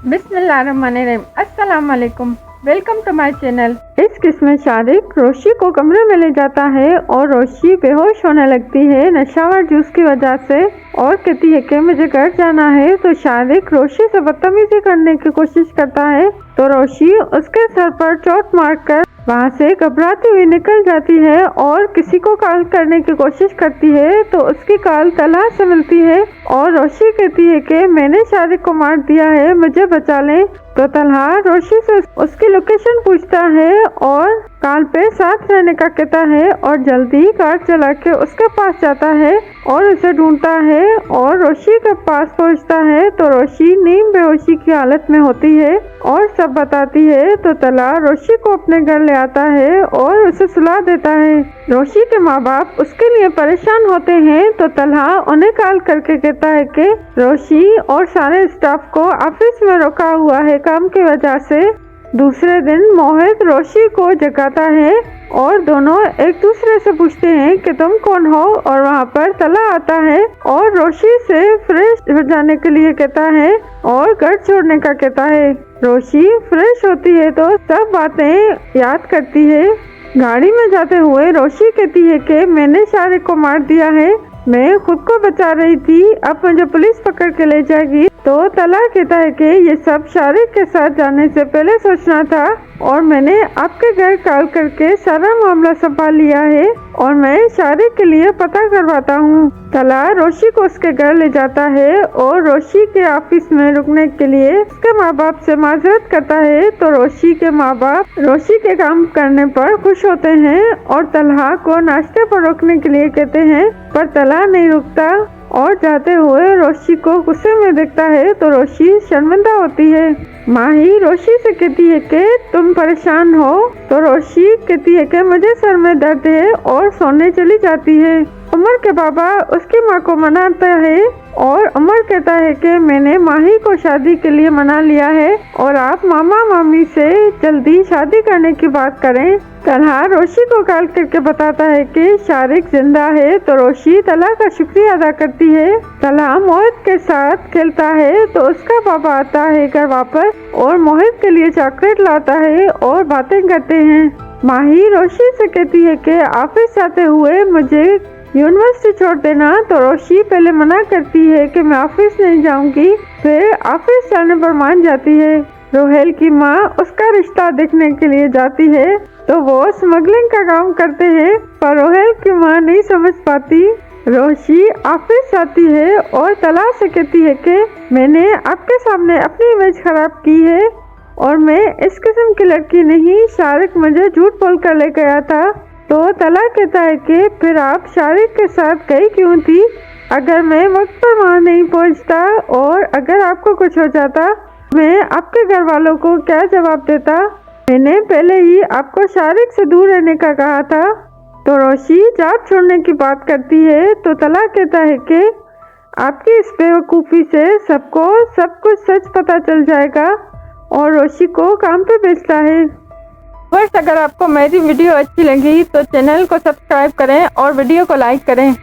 बिस्मिल्लाहिर्रहमानिर्रहीम। अस्सलाम वालेकुम, वेलकम टू माय चैनल। इस किस्म में शारिक रोशी को कमरे में ले जाता है और रोशी बेहोश होने लगती है नशावर जूस की वजह से और कहती है कि मुझे घर जाना है। तो शारिक रोशी से बदतमीजी करने की कोशिश करता है तो रोशी उसके सर पर चोट मारकर वहाँ से घबराती हुई निकल जाती है और किसी को कॉल करने की कोशिश करती है तो उसकी कॉल तलहा से मिलती है और रोशी कहती है कि मैंने शारिक को मार दिया है, मुझे बचा लें। तो तलहा रोशी से उसकी लोकेशन पूछता है और कॉल पे साथ रहने का कहता है और जल्दी कार चला के उसके पास जाता है और उसे ढूंढता है और रोशी के पास पहुंचता है तो रोशी नींद बेहोशी की हालत में होती है और सब बताती है। तो तलहा रोशी को अपने घर ले आता है और उसे सुला देता है। रोशी के माँ बाप उसके लिए परेशान होते हैं तो तलहा उन्हें कॉल करके कहता है कि रोशी और सारे स्टाफ को ऑफिस में रोका हुआ है काम की वजह से। दूसरे दिन मोहित रोशी को जगाता है और दोनों एक दूसरे से पूछते हैं कि तुम कौन हो और वहाँ पर तलहा आता है और रोशी से फ्रेश हो जाने के लिए कहता है और घर छोड़ने का कहता है। रोशी फ्रेश होती है तो सब बातें याद करती है। गाड़ी में जाते हुए रोशी कहती है कि मैंने शारिक को मार दिया है, मैं खुद को बचा रही थी, अब मुझे पुलिस पकड़ के ले जाएगी। तो तलहा कहता है कि ये सब शारिक के साथ जाने से पहले सोचना था और मैंने आपके घर कॉल करके सारा मामला संभाल लिया है और मैं शारिक के लिए पता करवाता हूँ। तलहा रोशी को उसके घर ले जाता है और रोशी के ऑफिस में रुकने के लिए उसके माँ बाप से माजरत करता है। तो रोशी के माँ बाप रोशी के काम करने पर खुश होते हैं और तलहा को नाश्ते पर रोकने के लिए कहते हैं पर तलहा नहीं रुकता और जाते हुए रोशी को गुस्से में देखता है तो रोशी शर्मिंदा होती है। माही रोशी से कहती है कि तुम परेशान हो तो रोशी कहती है कि मुझे सर में दर्द है और सोने चली जाती है। उमर के बाबा उसकी माँ को मनाता है और उमर कहता है कि मैंने माही को शादी के लिए मना लिया है और आप मामा मामी से जल्दी शादी करने की बात करें। तलहा रोशी को कॉल करके बताता है कि शारिक जिंदा है तो रोशी तलहा का शुक्रिया अदा करती है। तलहा मोहित के साथ खेलता है तो उसका पापा आता है घर वापस और मोहित के लिए चॉकलेट लाता है और बातें करते हैं। माही रोशी से कहती है कि ऑफिस जाते हुए मुझे यूनिवर्सिटी छोड़ देना तो रोशी पहले मना करती है कि मैं ऑफिस नहीं जाऊंगी, फिर ऑफिस जाने पर मान जाती है। रोहेल की माँ उसका रिश्ता देखने के लिए जाती है तो वो स्मगलिंग का काम करते हैं पर रोहेल की माँ नहीं समझ पाती। रोशी ऑफिस जाती है और तलहा से कहती है कि मैंने आपके सामने अपनी इमेज खराब की है और मैं इस किस्म की लड़की नहीं, शारिक मुझे झूठ बोल कर ले गया था। तो तलहा कहता है कि फिर आप शारिक के साथ गई क्यों थी? अगर मैं वक्त पर वहाँ नहीं पहुँचता और अगर आपको कुछ हो जाता मैं आपके घर वालों को क्या जवाब देता? मैंने पहले ही आपको शारिक से दूर रहने का कहा था। तो रोशी जात छोड़ने की बात करती है तो तलहा कहता है कि आपकी इस बेवकूफ़ी से सबको सब कुछ सच पता चल जाएगा और रोशी को काम पे भेजता है। बस अगर आपको मेरी वीडियो अच्छी लगी तो चैनल को सब्सक्राइब करें और वीडियो को लाइक करें।